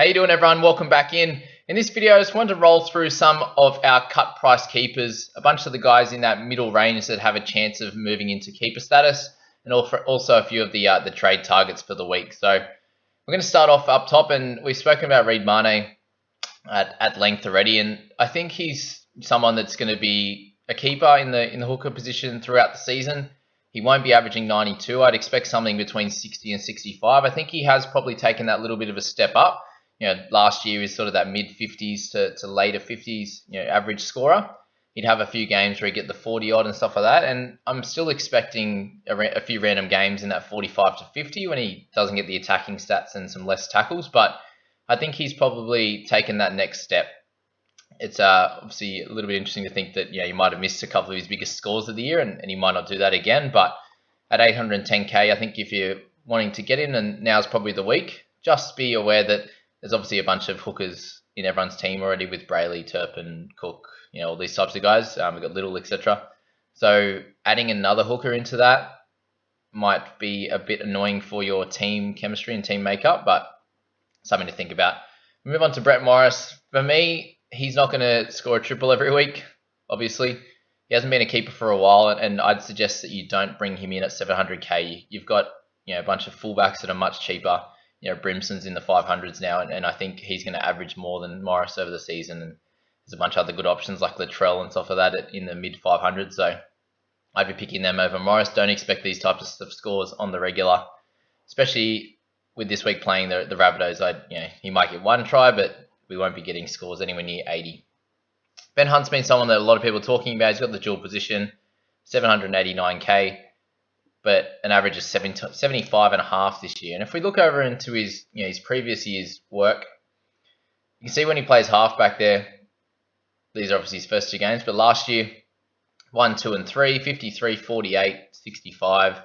How you doing, everyone? Welcome back in. In this video, I just wanted to roll through some of our cut price keepers, a bunch of the guys in that middle range that have a chance of moving into keeper status, and also a few of the trade targets for the week. So we're going to start off up top, and we've spoken about Reid Mane at length already, and I think he's someone that's going to be a keeper in the hooker position throughout the season. He won't be averaging 92. I'd expect something between 60 and 65. I think he has probably taken that little bit of a step up. Last year was sort of that mid 50s to later 50s, average scorer. He'd have a few games where he'd get the 40 odd and stuff like that. And I'm still expecting a few random games in that 45 to 50 when he doesn't get the attacking stats and some less tackles. But I think he's probably taken that next step. It's obviously a little bit interesting to think that he might have missed a couple of his biggest scores of the year, and he might not do that again. But at 810k, I think if you're wanting to get in, and now's probably the week, just be aware that there's obviously a bunch of hookers in everyone's team already with Brayley, Turpin, Cook, all these types of guys. We've got Little, etc. So adding another hooker into that might be a bit annoying for your team chemistry and team makeup, but something to think about. We move on to Brett Morris. For me, he's not going to score a triple every week, obviously. He hasn't been a keeper for a while, and I'd suggest that you don't bring him in at 700k. You've got a bunch of fullbacks that are much cheaper. Brimson's in the 500s now, and I think he's going to average more than Morris over the season. And there's a bunch of other good options like Latrell and stuff like that in the mid 500s. So I'd be picking them over Morris. Don't expect these types of scores on the regular, especially with this week playing the Rabbitohs. He might get one try, but we won't be getting scores anywhere near 80. Ben Hunt's been someone that a lot of people are talking about. He's got the dual position, 789k. But an average of 75.5 this year. And if we look over into his previous year's work, you can see when he plays halfback there, these are obviously his first two games, but last year, 1, 2, and 3, 53, 48, 65.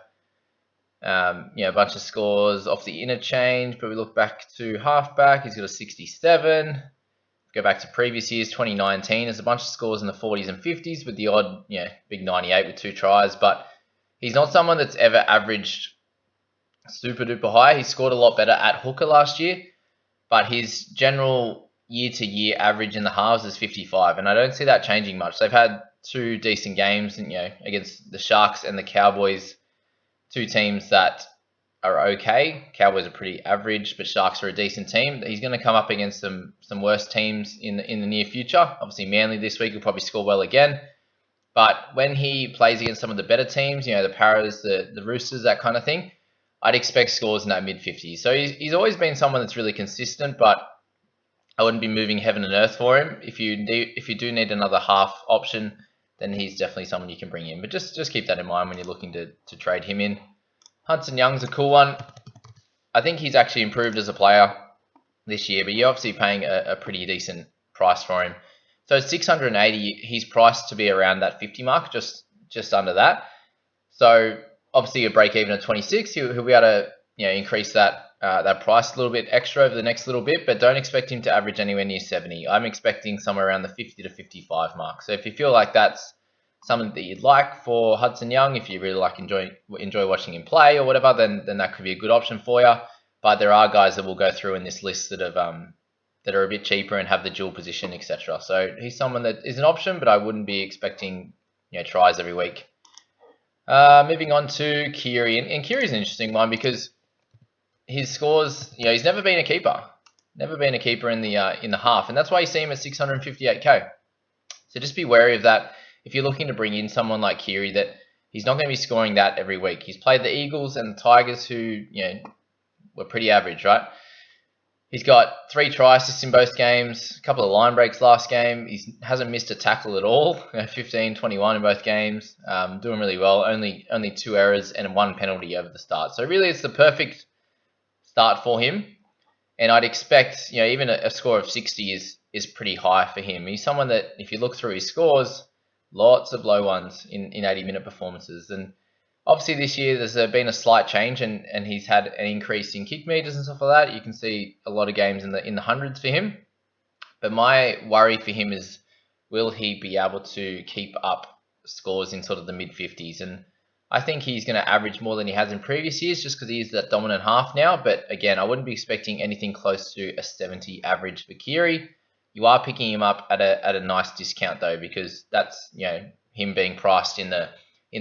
A bunch of scores off the interchange, but we look back to halfback, he's got a 67. Go back to previous years, 2019, there's a bunch of scores in the 40s and 50s with the odd, big 98 with 2 tries, but he's not someone that's ever averaged super duper high. He scored a lot better at hooker last year, but his general year-to-year average in the halves is 55, and I don't see that changing much. They've had 2 decent games, and against the Sharks and the Cowboys, 2 teams that are okay. Cowboys are pretty average, but Sharks are a decent team. He's going to come up against some worse teams in the near future. Obviously, Manly this week will probably score well again. But when he plays against some of the better teams, the Paras, the Roosters, that kind of thing, I'd expect scores in that mid-50s. So he's always been someone that's really consistent, but I wouldn't be moving heaven and earth for him. If you do need another half option, then he's definitely someone you can bring in. But just keep that in mind when you're looking to trade him in. Hudson Young's a cool one. I think he's actually improved as a player this year, but you're obviously paying a pretty decent price for him. So 680, he's priced to be around that 50 mark, just under that. So obviously a break even at 26, he'll be able to increase that price a little bit extra over the next little bit, but don't expect him to average anywhere near 70. I'm expecting somewhere around the 50 to 55 mark. So if you feel like that's something that you'd like for Hudson Young, if you really enjoy watching him play or whatever, then that could be a good option for you. But there are guys that will go through in this list that are a bit cheaper and have the dual position, etc. So he's someone that is an option, but I wouldn't be expecting tries every week. Moving on to Kyrie, and Kyrie's an interesting one because his scores, he's never been a keeper, in the half, and that's why you see him at 658k. So just be wary of that if you're looking to bring in someone like Kyrie, that he's not going to be scoring that every week. He's played the Eagles and the Tigers, who were pretty average, right? He's got 3 try assists in both games, a couple of line breaks last game. He hasn't missed a tackle at all, 15, 21 in both games. Doing really well, only 2 errors and 1 penalty over the start. So really it's the perfect start for him. And I'd expect, even a score of 60 is pretty high for him. He's someone that, if you look through his scores, lots of low ones in 80-minute performances. And obviously this year there's been a slight change, and he's had an increase in kick meters and stuff like that. You can see a lot of games in the hundreds for him. But my worry for him is, will he be able to keep up scores in sort of the mid-50s? And I think he's going to average more than he has in previous years just because he is that dominant half now. But again, I wouldn't be expecting anything close to a 70 average for Kyrie. You are picking him up at a nice discount though, because that's him being priced in the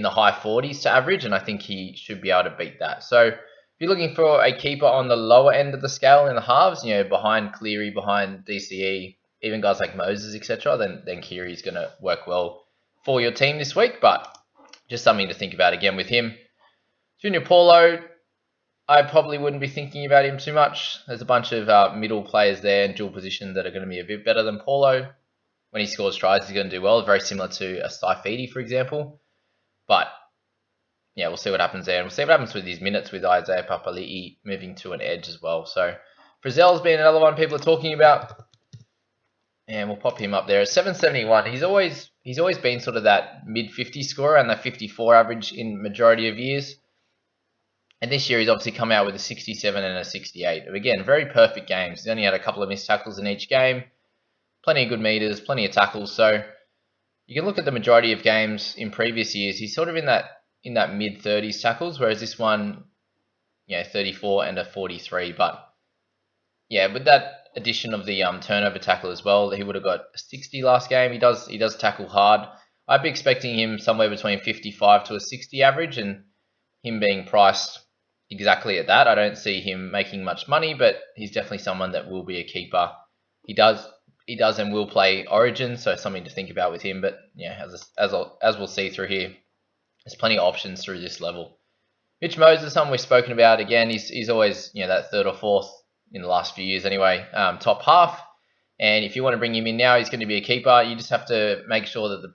high 40s to average, and I think he should be able to beat that. So if you're looking for a keeper on the lower end of the scale in the halves, behind Cleary, behind DCE, even guys like Moses, etc., then Kyrie is going to work well for your team this week. But just something to think about again with him. Junior Paulo, I probably wouldn't be thinking about him too much. There's a bunch of middle players there in dual position that are going to be a bit better than Paulo. When he scores tries, he's going to do well, very similar to a Saifidi, for example. But yeah, we'll see what happens there. And we'll see what happens with his minutes with Isaiah Papali'i moving to an edge as well. So Frizzell's been another one people are talking about. And we'll pop him up there at 771. He's always been sort of that mid-50 scorer and that 54 average in majority of years. And this year he's obviously come out with a 67 and a 68. Again, very perfect games. He's only had a couple of missed tackles in each game. Plenty of good meters, plenty of tackles. So you can look at the majority of games in previous years. He's sort of in that mid-30s tackles, whereas this one, 34 and a 43. But yeah, with that addition of the turnover tackle as well, he would have got a 60 last game. He does tackle hard. I'd be expecting him somewhere between 55 to a 60 average, and him being priced exactly at that. I don't see him making much money, but he's definitely someone that will be a keeper. He does and will play Origin, so something to think about with him. But yeah, as we'll see through here, there's plenty of options through this level. Mitch Moses, someone we've spoken about. Again, he's always that third or fourth in the last few years anyway, top half. And if you want to bring him in now, he's going to be a keeper. You just have to make sure that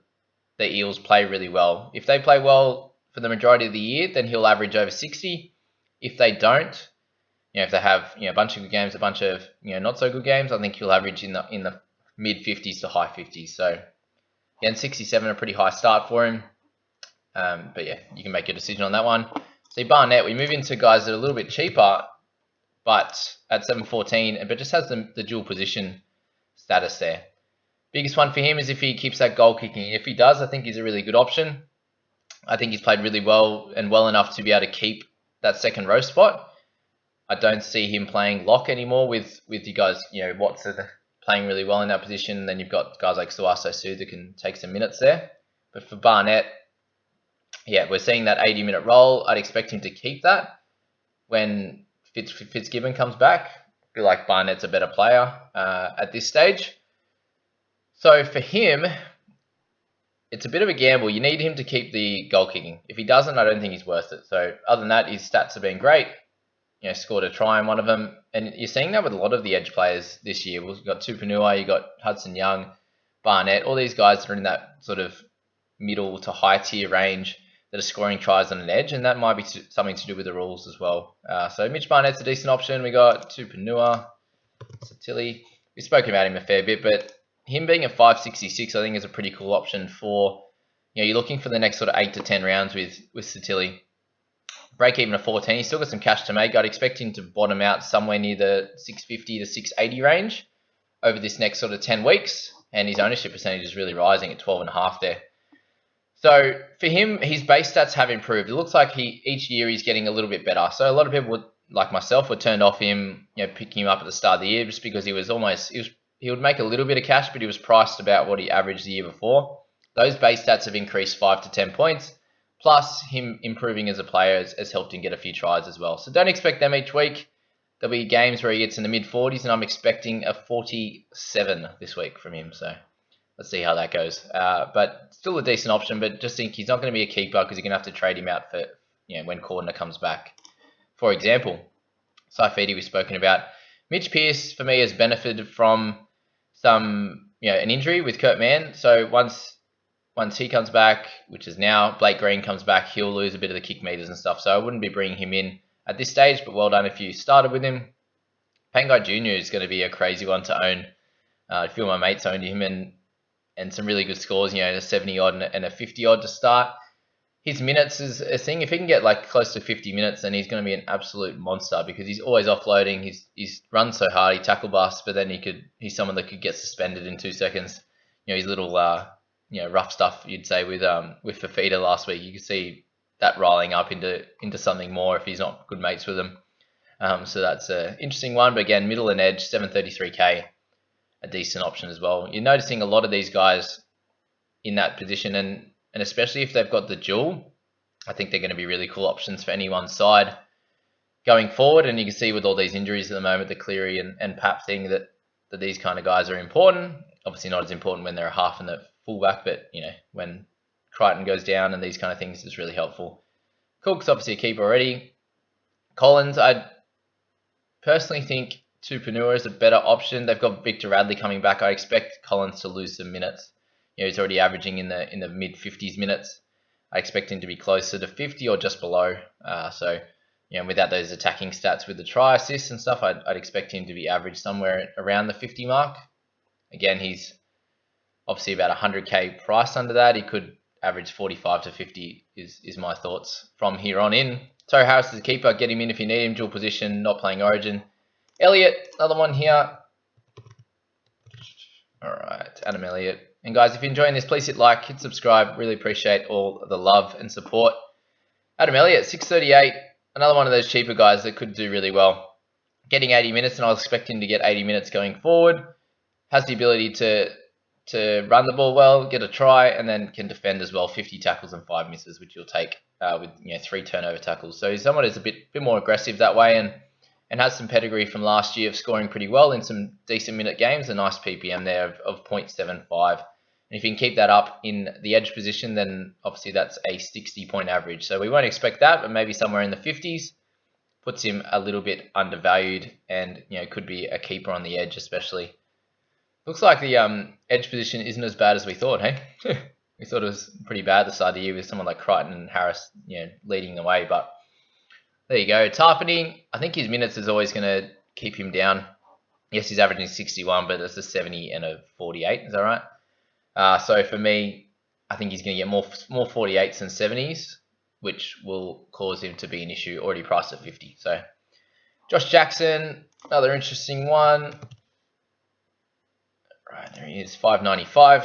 the Eels play really well. If they play well for the majority of the year, then he'll average over 60. If they don't, if they have a bunch of good games, a bunch of not so good games, I think he'll average in the mid 50s to high 50s. So again, 67, a pretty high start for him. But yeah, you can make your decision on that one. See, Barnett, we move into guys that are a little bit cheaper, but at 714, but just has the dual position status there. Biggest one for him is if he keeps that goal kicking. If he does, I think he's a really good option. I think he's played really well and well enough to be able to keep that second row spot. I don't see him playing lock anymore with you guys, Watson playing really well in that position. Then you've got guys like Suaso Su that can take some minutes there. But for Barnett, yeah, we're seeing that 80-minute role. I'd expect him to keep that when Fitzgibbon comes back. I feel like Barnett's a better player at this stage. So for him, it's a bit of a gamble. You need him to keep the goal kicking. If he doesn't, I don't think he's worth it. So other than that, his stats have been great. Scored a try in one of them. And you're seeing that with a lot of the edge players this year. We've got Tupanua, you've got Hudson Young, Barnett, all these guys that are in that sort of middle to high tier range that are scoring tries on an edge, and that might be something to do with the rules as well. So Mitch Barnett's a decent option. We got Tupanua, Satili. We've spoken about him a fair bit, but him being a 566, I think, is a pretty cool option for, you're looking for the next sort of 8 to 10 rounds with Satili. Break even of 14. He's still got some cash to make. I'd expect him to bottom out somewhere near the 650 to 680 range over this next sort of 10 weeks, and his ownership percentage is really rising at 12.5 there. So for him, his base stats have improved. It looks like each year he's getting a little bit better. So a lot of people like myself were turned off him, picking him up at the start of the year just because he would make a little bit of cash, but he was priced about what he averaged the year before. Those base stats have increased 5 to 10 points. Plus, him improving as a player has helped him get a few tries as well. So don't expect them each week. There'll be games where he gets in the mid-40s, and I'm expecting a 47 this week from him. So let's see how that goes. But still a decent option, but just think he's not going to be a keeper because you're going to have to trade him out for when Cordner comes back. For example, Saifidi we've spoken about. Mitch Pearce, for me, has benefited from an injury with Kurt Mann. So once he comes back, which is now, Blake Green comes back, he'll lose a bit of the kick meters and stuff. So I wouldn't be bringing him in at this stage, but well done if you started with him. Pangai Jr. is going to be a crazy one to own. A few of my mates owned him and some really good scores, a 70-odd and a 50-odd to start. His minutes is a thing. If he can get close to 50 minutes, then he's going to be an absolute monster because he's always offloading. He's run so hard, he tackle busts, but then he's someone that could get suspended in 2 seconds. His little rough stuff you'd say with Fafita last week. You could see that riling up into something more if he's not good mates with them. So that's an interesting one. But again, middle and edge, 733k, a decent option as well. You're noticing a lot of these guys in that position, and especially if they've got the dual, I think they're going to be really cool options for anyone's side going forward. And you can see with all these injuries at the moment, the Cleary and Pap thing, that these kind of guys are important. Obviously not as important when they're a half and the fullback, but when Crichton goes down and these kind of things, it's really helpful. Cook's obviously a keeper already. Collins, I personally think Tupanua is a better option. They've got Victor Radley coming back. I expect Collins to lose some minutes. He's already averaging in the mid 50s minutes. I expect him to be closer to 50 or just below. So without those attacking stats with the try assists and stuff, I'd expect him to be average somewhere around the 50 mark. Again, he's obviously about 100k price under that. He could average 45 to 50 is my thoughts from here on in. Tohu Harris is a keeper. Get him in if you need him. Dual position, not playing Origin. Elliot, another one here. All right, Adam Elliot. And guys, if you're enjoying this, please hit like, hit subscribe. Really appreciate all the love and support. Adam Elliot, 638. Another one of those cheaper guys that could do really well. Getting 80 minutes, and I was expecting to get 80 minutes going forward. Has the ability to run the ball well, get a try, and then can defend as well. 50 tackles and 5 misses, which you'll take with 3 turnover tackles. So he's someone who's a bit more aggressive that way, and has some pedigree from last year of scoring pretty well in some decent minute games. A nice PPM there of 0.75. And if you can keep that up in the edge position, then obviously that's a 60-point average. So we won't expect that, but maybe somewhere in the 50s. Puts him a little bit undervalued, and could be a keeper on the edge especially. Looks like the edge position isn't as bad as we thought, hey? We thought it was pretty bad at the start of the year with someone like Crichton and Harris leading the way, but there you go. Tarpany, I think his minutes is always going to keep him down. Yes, he's averaging 61, but it's a 70 and a 48, is that right? So for me, I think he's going to get more 48s than 70s, which will cause him to be an issue, already priced at 50. So Josh Jackson, another interesting one. Right, there he is, 595.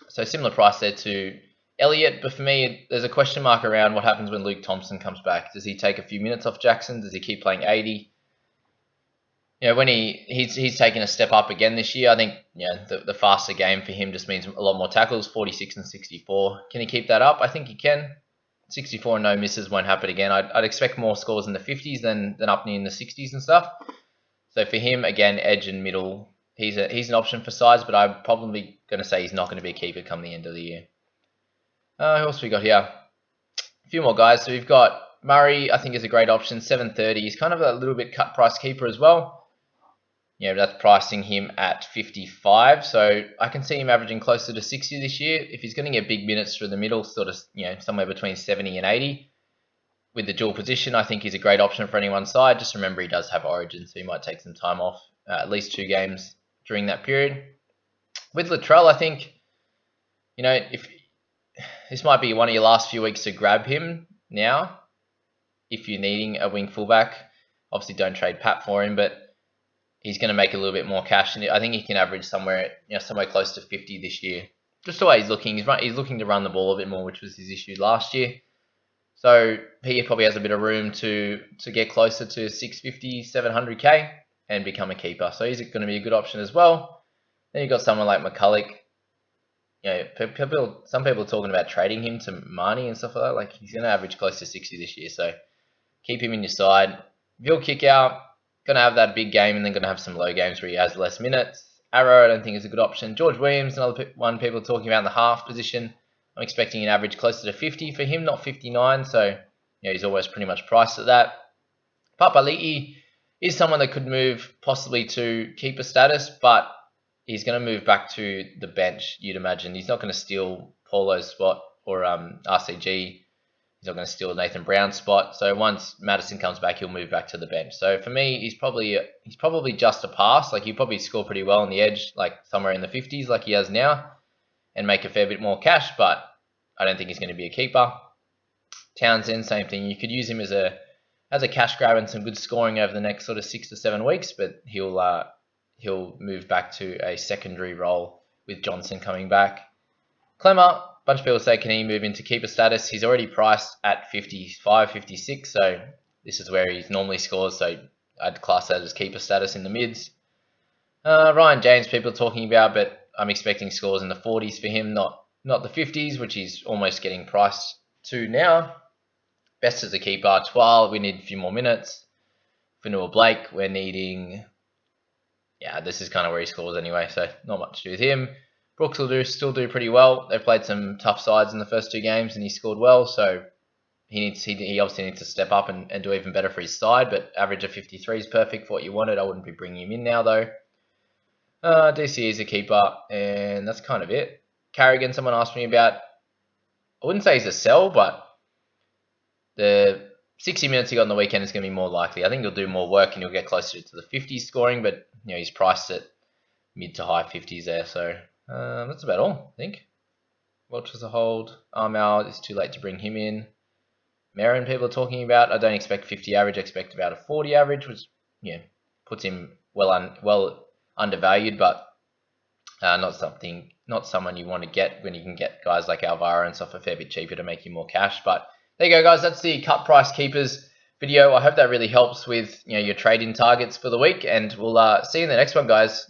So similar price there to Elliot, but for me, there's a question mark around what happens when Luke Thompson comes back. Does he take a few minutes off Jackson? Does he keep playing 80? When he's taken a step up again this year, I think the faster game for him just means a lot more tackles, 46 and 64. Can he keep that up? I think he can. 64 and no misses won't happen again. I'd expect more scores in the 50s than up in the 60s and stuff. So for him, again, edge and middle, he's an option for size, but I'm probably going to say he's not going to be a keeper come the end of the year. Who else we got here? A few more guys. So we've got Murray, I think is a great option, 730. He's kind of a little bit cut price keeper as well. That's pricing him at 55. So I can see him averaging closer to 60 this year. If he's going to get big minutes through the middle, sort of, somewhere between 70 and 80. With the dual position, I think he's a great option for anyone's side. Just remember he does have Origin, so he might take some time off, at least 2 games during that period. With Latrell, I think, if this might be one of your last few weeks to grab him now, if you're needing a wing fullback. Obviously, don't trade Pat for him, but he's going to make a little bit more cash, and I think he can average somewhere close to 50 this year. Just the way he's looking, he's looking to run the ball a bit more, which was his issue last year. So he probably has a bit of room to get closer to 650, 700k and become a keeper. So he's going to be a good option as well. Then you've got someone like McCulloch. Some people are talking about trading him to Marnie and stuff like that. Like, he's going to average close to 60 this year. So keep him in your side. If he'll kick out, going to have that big game and then going to have some low games where he has less minutes. Arrow, I don't think is a good option. George Williams, another one people are talking about in the half position. I'm expecting an average closer to 50 for him, not 59. So he's always pretty much priced at that. Papali'i is someone that could move possibly to keeper status, but he's going to move back to the bench, you'd imagine. He's not going to steal Paulo's spot or RCG. He's not going to steal Nathan Brown's spot. So once Madison comes back, he'll move back to the bench. So for me, he's probably just a pass. Like, he'll probably score pretty well on the edge, like somewhere in the 50s like he has now, and make a fair bit more cash, but I don't think he's going to be a keeper. Townsend, same thing. You could use him as a cash grab and some good scoring over the next sort of 6 to 7 weeks, but he'll move back to a secondary role with Johnson coming back. Clemmer, bunch of people say, can he move into keeper status? He's already priced at 55, 56, so this is where he normally scores, so I'd class that as keeper status in the mids. Ryan James, people are talking about, but I'm expecting scores in the 40s for him, not the 50s, which he's almost getting priced to now. Best as a keeper, 12, we need a few more minutes. Fanua Blake, we're needing... Yeah, this is kind of where he scores anyway, so not much to do with him. Brooks will still do pretty well. They've played some tough sides in the first 2 games, and he scored well, so he obviously needs to step up and do even better for his side, but average of 53 is perfect for what you wanted. I wouldn't be bringing him in now, though. DCE is a keeper, and that's kind of it. Carrigan, someone asked me about. I wouldn't say he's a sell, but the 60 minutes he got on the weekend is going to be more likely. I think he'll do more work and he'll get closer to the 50s scoring, but he's priced at mid to high 50s there, so that's about all, I think. Welch as a hold. Armour, it's too late to bring him in. Marin, people are talking about. I don't expect 50 average. I expect about a 40 average, which puts him well undervalued, but not someone you want to get when you can get guys like Alvaro and stuff a fair bit cheaper to make you more cash. But there you go, guys. That's the cut price keepers video. I hope that really helps with your trade-in targets for the week, and we'll see you in the next one, guys.